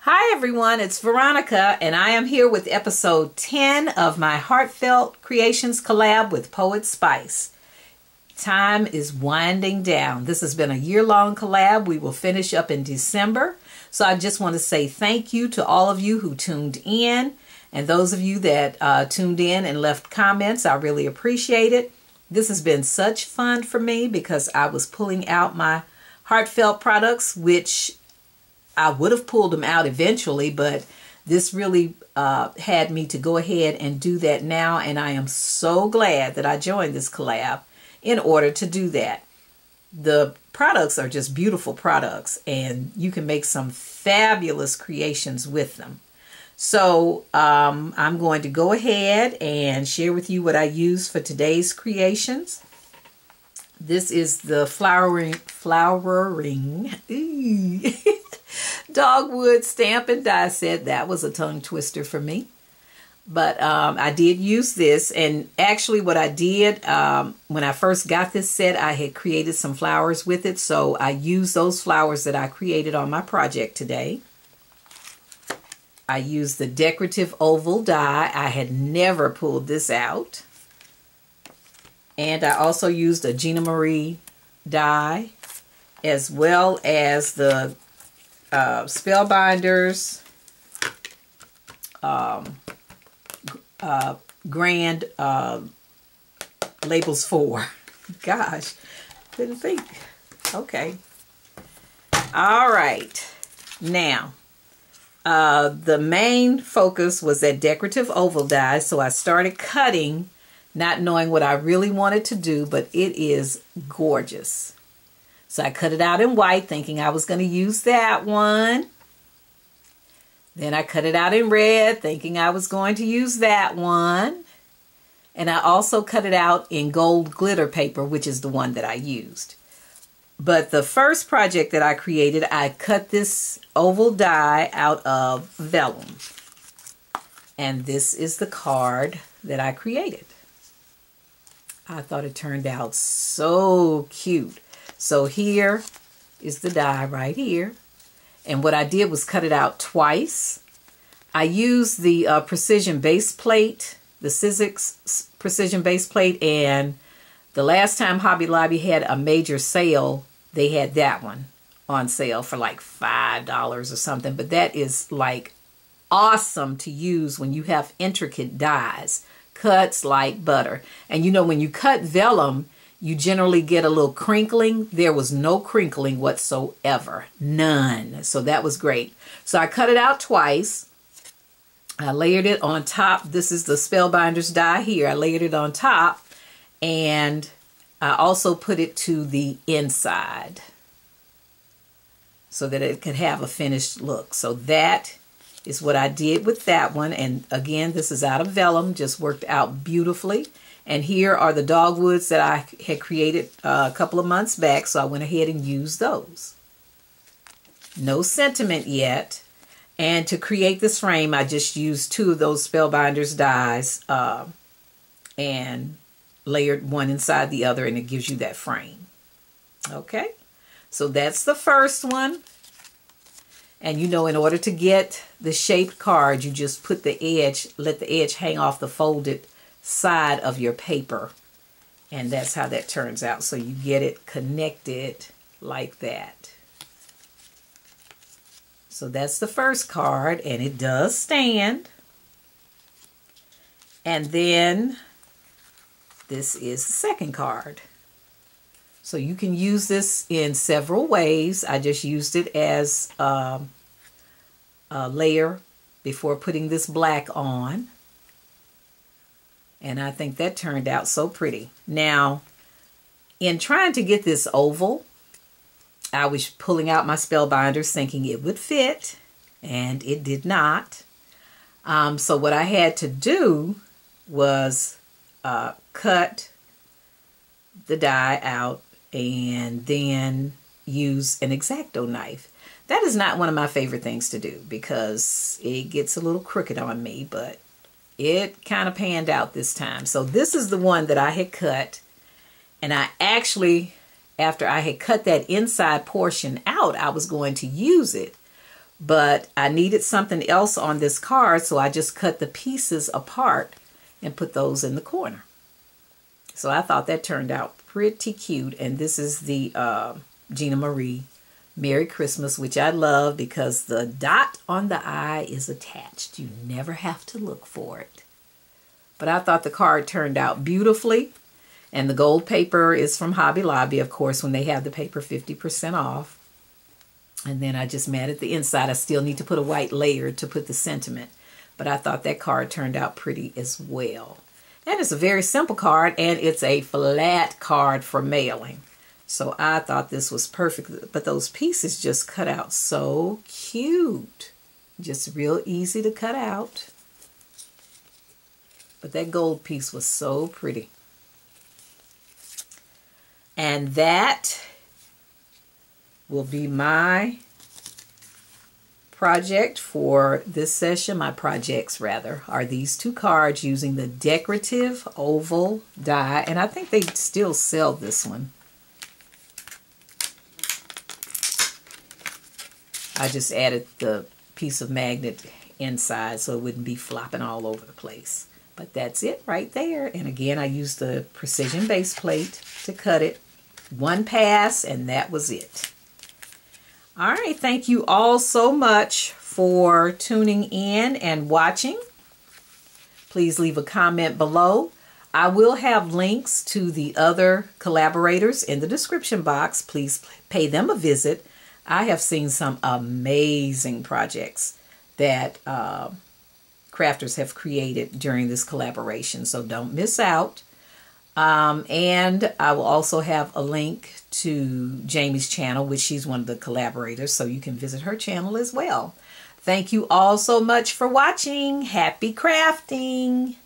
Hi everyone, it's Veronica and I am here with episode 10 of my Heartfelt Creations Collab with Poetspice. Time is winding down. This has been a year-long collab. We will finish up in December. So I just want to say thank you to all of you who tuned in, and those of you that tuned in and left comments. I really appreciate it. This has been such fun for me because I was pulling out my heartfelt products, which I would have pulled them out eventually, but this really had me to go ahead and do that now, and I am so glad that I joined this collab in order to do that. The products are just beautiful products, and you can make some fabulous creations with them. So I'm going to go ahead and share with you what I use for today's creations. This is the flowering dogwood stamp and die set. That was a tongue twister for me. But I did use this, and actually what I did when I first got this set, I had created some flowers with it, so I used those flowers that I created on my project today. I used the decorative oval die. I had never pulled this out. And I also used a Gina Marie die, as well as the Spellbinders Grand Labels 4. Gosh, didn't think. Okay. All right. Now, the main focus was that decorative oval die, so I started cutting, not knowing what I really wanted to do, but it is gorgeous. So I cut it out in white, thinking I was going to use that one. Then I cut it out in red, thinking I was going to use that one. And I also cut it out in gold glitter paper, which is the one that I used. But the first project that I created, I cut this oval die out of vellum. And this is the card that I created. I thought it turned out so cute. So here is the die right here. And what I did was cut it out twice. I used the precision base plate, the Sizzix precision base plate, and the last time Hobby Lobby had a major sale, they had that one on sale for like $5 or something. But that is like awesome to use when you have intricate dies. Cuts like butter. And you know, when you cut vellum, you generally get a little crinkling. There was no crinkling whatsoever. None. So that was great. So I cut it out twice. I layered it on top. This is the Spellbinders die here. I layered it on top. And I also put it to the inside so that it could have a finished look. So that is what I did with that one. And again, this is out of vellum. Just worked out beautifully. And here are the dogwoods that I had created a couple of months back, so I went ahead and used those. No sentiment yet. And to create this frame, I just used 2 of those Spellbinders dies and layered one inside the other, and it gives you that frame. Okay, so that's the first one. And you know, in order to get the shaped card, you just put the edge, let the edge hang off the folded side of your paper, and that's how that turns out. So you get it connected like that. So that's the first card, and it does stand. And then this is the second card. So you can use this in several ways. I just used it as a layer before putting this black on. And I think that turned out so pretty. Now, in trying to get this oval, I was pulling out my Spellbinders thinking it would fit, and it did not. So what I had to do was cut the die out and then use an X-Acto knife. That is not one of my favorite things to do because it gets a little crooked on me, but it kind of panned out this time. So this is the one that I had cut, and I actually, after I had cut that inside portion out, I was going to use it. but I needed something else on this card, so I just cut the pieces apart and put those in the corner. So I thought that turned out pretty cute. And this is the Gina Marie Merry Christmas, which I love because the dot on the eye is attached. You never have to look for it. But I thought the card turned out beautifully. And the gold paper is from Hobby Lobby, of course, when they have the paper 50% off. And then I just matted the inside. I still need to put a white layer to put the sentiment. But I thought that card turned out pretty as well. And it's a very simple card, and it's a flat card for mailing. So I thought this was perfect. But those pieces just cut out so cute. Just real easy to cut out. But that gold piece was so pretty. And that will be my project for this session. My projects, rather, are these two cards using the decorative oval die. And I think they still sell this one. I just added the piece of magnet inside so it wouldn't be flopping all over the place. But that's it right there. And again, I used the precision base plate to cut it. One pass, and that was it. All right, thank you all so much for tuning in and watching. Please leave a comment below. I will have links to the other collaborators in the description box. Please pay them a visit. I have seen some amazing projects that crafters have created during this collaboration, so don't miss out. And I will also have a link to Jamie's channel, which she's one of the collaborators, so you can visit her channel as well. Thank you all so much for watching. Happy crafting!